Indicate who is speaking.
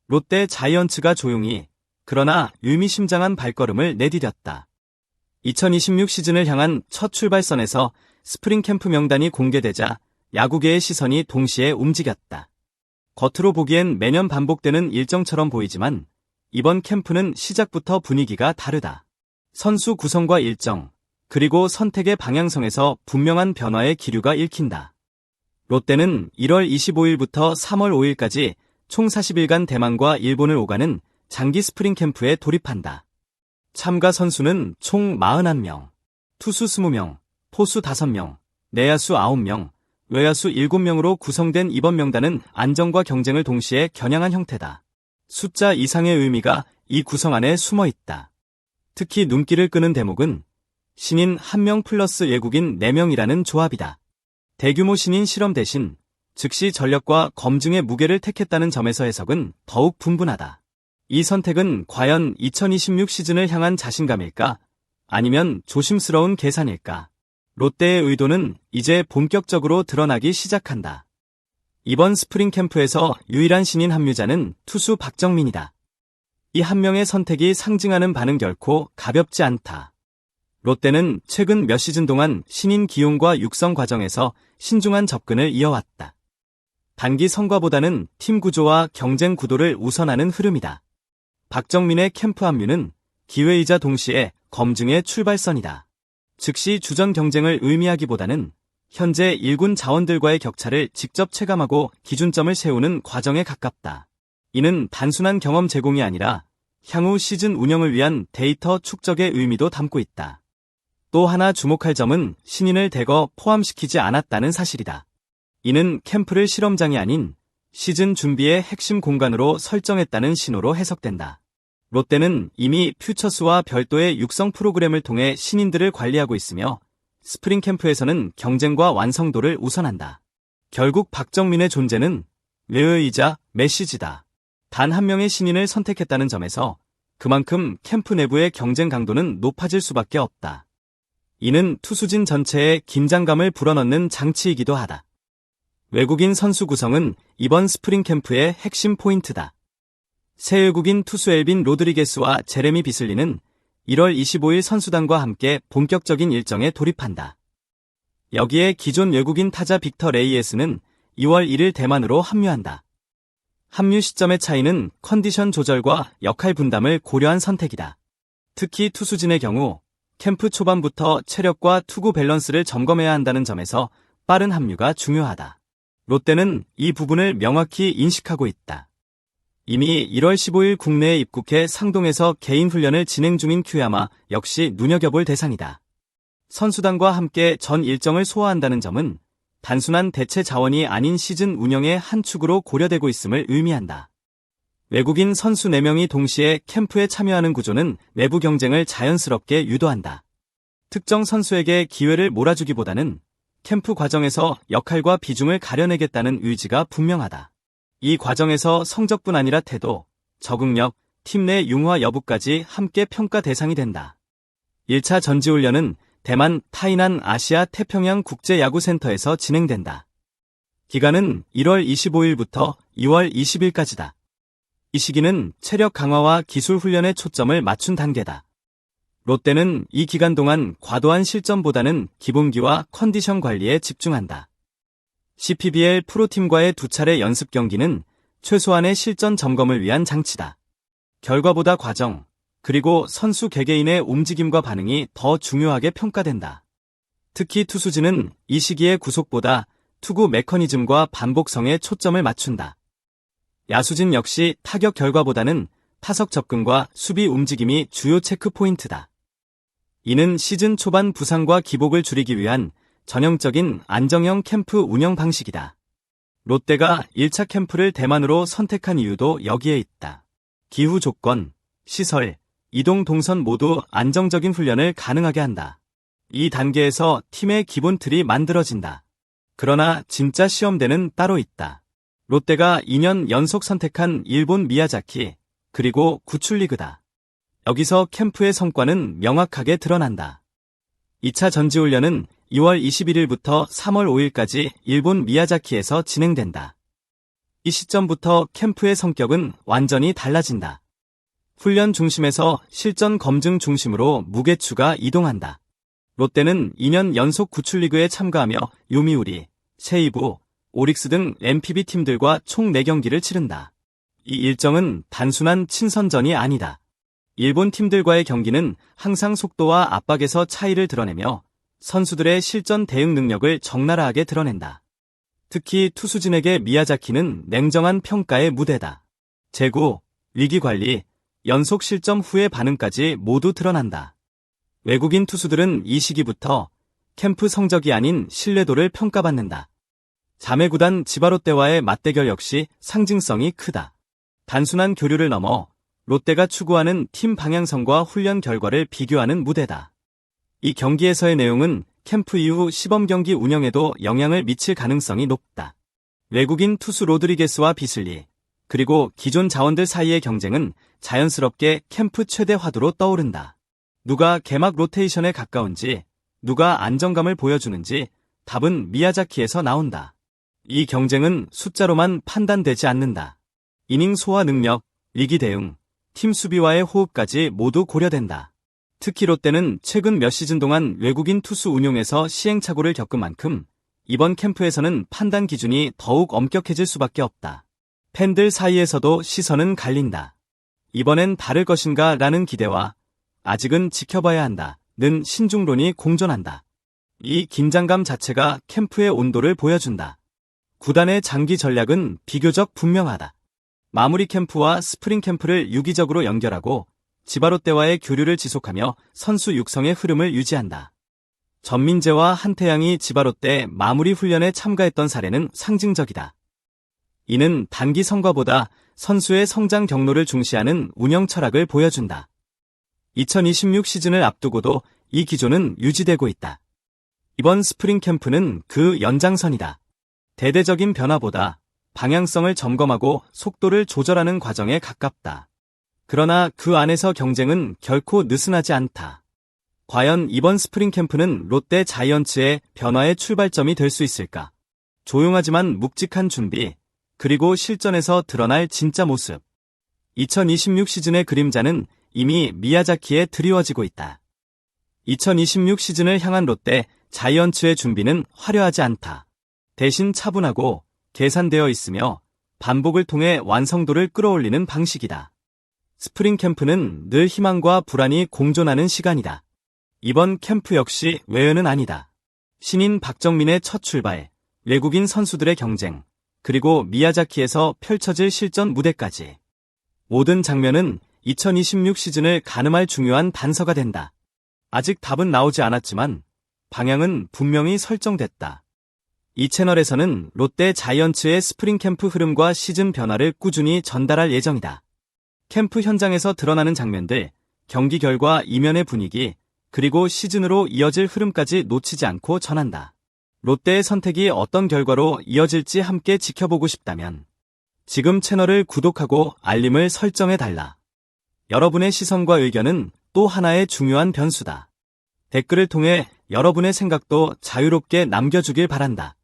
Speaker 1: 롯데 자이언츠가 조용히 그러나 의미심장한 발걸음을 내디뎠다. 2026 시즌을 향한 첫 출발선에서 스프링 캠프 명단이 공개되자 야구계의 시선이 동시에 움직였다. 겉으로 보기엔 매년 반복되는 일정처럼 보이지만 이번 캠프는 시작부터 분위기가 다르다. 선수 구성과 일정, 그리고 선택의 방향성에서 분명한 변화의 기류가 읽힌다. 롯데는 1월 25일부터 3월 5일까지 총 40일간 대만과 일본을 오가는 장기 스프링 캠프에 돌입한다. 참가 선수는 총 41명, 투수 20명, 포수 5명, 내야수 9명, 외야수 7명으로 구성된 이번 명단은 안정과 경쟁을 동시에 겨냥한 형태다. 숫자 이상의 의미가 이 구성 안에 숨어 있다. 특히 눈길을 끄는 대목은 신인 1명 플러스 외국인 4명이라는 조합이다. 대규모 신인 실험 대신 즉시 전력과 검증의 무게를 택했다는 점에서 해석은 더욱 분분하다. 이 선택은 과연 2026 시즌을 향한 자신감일까? 아니면 조심스러운 계산일까? 롯데의 의도는 이제 본격적으로 드러나기 시작한다. 이번 스프링 캠프에서 유일한 신인 합류자는 투수 박정민이다. 이 한 명의 선택이 상징하는 바는 결코 가볍지 않다. 롯데는 최근 몇 시즌 동안 신인 기용과 육성 과정에서 신중한 접근을 이어왔다. 단기 성과보다는 팀 구조와 경쟁 구도를 우선하는 흐름이다. 박정민의 캠프 합류는 기회이자 동시에 검증의 출발선이다. 즉시 주전 경쟁을 의미하기보다는 현재 1군 자원들과의 격차를 직접 체감하고 기준점을 세우는 과정에 가깝다. 이는 단순한 경험 제공이 아니라 향후 시즌 운영을 위한 데이터 축적의 의미도 담고 있다. 또 하나 주목할 점은 신인을 대거 포함시키지 않았다는 사실이다. 이는 캠프를 실험장이 아닌 시즌 준비의 핵심 공간으로 설정했다는 신호로 해석된다. 롯데는 이미 퓨처스와 별도의 육성 프로그램을 통해 신인들을 관리하고 있으며 스프링 캠프에서는 경쟁과 완성도를 우선한다. 결국 박정민의 존재는 레어이자 메시지다. 단 한 명의 신인을 선택했다는 점에서 그만큼 캠프 내부의 경쟁 강도는 높아질 수밖에 없다. 이는 투수진 전체에 긴장감을 불어넣는 장치이기도 하다. 외국인 선수 구성은 이번 스프링 캠프의 핵심 포인트다. 새 외국인 투수 엘빈 로드리게스와 제레미 비슬리는 1월 25일 선수단과 함께 본격적인 일정에 돌입한다. 여기에 기존 외국인 타자 빅터 레이에스는 2월 1일 대만으로 합류한다. 합류 시점의 차이는 컨디션 조절과 역할 분담을 고려한 선택이다. 특히 투수진의 경우 캠프 초반부터 체력과 투구 밸런스를 점검해야 한다는 점에서 빠른 합류가 중요하다. 롯데는 이 부분을 명확히 인식하고 있다. 이미 1월 15일 국내에 입국해 상동에서 개인 훈련을 진행 중인 큐야마 역시 눈여겨볼 대상이다. 선수단과 함께 전 일정을 소화한다는 점은 단순한 대체 자원이 아닌 시즌 운영의 한 축으로 고려되고 있음을 의미한다. 외국인 선수 4명이 동시에 캠프에 참여하는 구조는 내부 경쟁을 자연스럽게 유도한다. 특정 선수에게 기회를 몰아주기보다는 캠프 과정에서 역할과 비중을 가려내겠다는 의지가 분명하다. 이 과정에서 성적뿐 아니라 태도, 적응력, 팀 내 융화 여부까지 함께 평가 대상이 된다. 1차 전지훈련은 대만 타이난 아시아 태평양 국제야구센터에서 진행된다. 기간은 1월 25일부터 2월 20일까지다. 이 시기는 체력 강화와 기술 훈련에 초점을 맞춘 단계다. 롯데는 이 기간 동안 과도한 실점보다는 기본기와 컨디션 관리에 집중한다. CPBL 프로팀과의 2차례 연습 경기는 최소한의 실전 점검을 위한 장치다. 결과보다 과정, 그리고 선수 개개인의 움직임과 반응이 더 중요하게 평가된다. 특히 투수진은 이 시기의 구속보다 투구 메커니즘과 반복성에 초점을 맞춘다. 야수진 역시 타격 결과보다는 타석 접근과 수비 움직임이 주요 체크 포인트다. 이는 시즌 초반 부상과 기복을 줄이기 위한 전형적인 안정형 캠프 운영 방식이다. 롯데가 1차 캠프를 대만으로 선택한 이유도 여기에 있다. 기후 조건, 시설, 이동 동선 모두 안정적인 훈련을 가능하게 한다. 이 단계에서 팀의 기본 틀이 만들어진다. 그러나 진짜 시험대는 따로 있다. 롯데가 2년 연속 선택한 일본 미야자키, 그리고 구출리그다. 여기서 캠프의 성과는 명확하게 드러난다. 2차 전지훈련은 2월 21일부터 3월 5일까지 일본 미야자키에서 진행된다. 이 시점부터 캠프의 성격은 완전히 달라진다. 훈련 중심에서 실전 검증 중심으로 무게추가 이동한다. 롯데는 2년 연속 구출리그에 참가하며 요미우리, 세이부, 오릭스 등 NPB 팀들과 총 4경기를 치른다. 이 일정은 단순한 친선전이 아니다. 일본 팀들과의 경기는 항상 속도와 압박에서 차이를 드러내며 선수들의 실전 대응 능력을 적나라하게 드러낸다. 특히 투수진에게 미야자키는 냉정한 평가의 무대다. 제구, 위기관리, 연속 실점 후의 반응까지 모두 드러난다. 외국인 투수들은 이 시기부터 캠프 성적이 아닌 신뢰도를 평가받는다. 자매구단 지바롯데와의 맞대결 역시 상징성이 크다. 단순한 교류를 넘어 롯데가 추구하는 팀 방향성과 훈련 결과를 비교하는 무대다. 이 경기에서의 내용은 캠프 이후 시범경기 운영에도 영향을 미칠 가능성이 높다. 외국인 투수 로드리게스와 비슬리, 그리고 기존 자원들 사이의 경쟁은 자연스럽게 캠프 최대 화두로 떠오른다. 누가 개막 로테이션에 가까운지, 누가 안정감을 보여주는지 답은 미야자키에서 나온다. 이 경쟁은 숫자로만 판단되지 않는다. 이닝 소화 능력, 위기 대응, 팀 수비와의 호흡까지 모두 고려된다. 특히 롯데는 최근 몇 시즌 동안 외국인 투수 운용에서 시행착오를 겪은 만큼 이번 캠프에서는 판단 기준이 더욱 엄격해질 수밖에 없다. 팬들 사이에서도 시선은 갈린다. 이번엔 다를 것인가 라는 기대와 아직은 지켜봐야 한다는 신중론이 공존한다. 이 긴장감 자체가 캠프의 온도를 보여준다. 구단의 장기 전략은 비교적 분명하다. 마무리 캠프와 스프링 캠프를 유기적으로 연결하고 지바롯데와의 교류를 지속하며 선수 육성의 흐름을 유지한다. 전민재와 한태양이 지바롯데 마무리 훈련에 참가했던 사례는 상징적이다. 이는 단기 성과보다 선수의 성장 경로를 중시하는 운영 철학을 보여준다. 2026 시즌을 앞두고도 이 기조는 유지되고 있다. 이번 스프링 캠프는 그 연장선이다. 대대적인 변화보다 방향성을 점검하고 속도를 조절하는 과정에 가깝다. 그러나 그 안에서 경쟁은 결코 느슨하지 않다. 과연 이번 스프링 캠프는 롯데 자이언츠의 변화의 출발점이 될 수 있을까? 조용하지만 묵직한 준비, 그리고 실전에서 드러날 진짜 모습. 2026 시즌의 그림자는 이미 미야자키에 드리워지고 있다. 2026 시즌을 향한 롯데 자이언츠의 준비는 화려하지 않다. 대신 차분하고 계산되어 있으며 반복을 통해 완성도를 끌어올리는 방식이다. 스프링 캠프는 늘 희망과 불안이 공존하는 시간이다. 이번 캠프 역시 외연은 아니다. 신인 박정민의 첫 출발, 외국인 선수들의 경쟁, 그리고 미야자키에서 펼쳐질 실전 무대까지. 모든 장면은 2026 시즌을 가늠할 중요한 단서가 된다. 아직 답은 나오지 않았지만 방향은 분명히 설정됐다. 이 채널에서는 롯데 자이언츠의 스프링 캠프 흐름과 시즌 변화를 꾸준히 전달할 예정이다. 캠프 현장에서 드러나는 장면들, 경기 결과 이면의 분위기, 그리고 시즌으로 이어질 흐름까지 놓치지 않고 전한다. 롯데의 선택이 어떤 결과로 이어질지 함께 지켜보고 싶다면 지금 채널을 구독하고 알림을 설정해달라. 여러분의 시선과 의견은 또 하나의 중요한 변수다. 댓글을 통해 여러분의 생각도 자유롭게 남겨주길 바란다.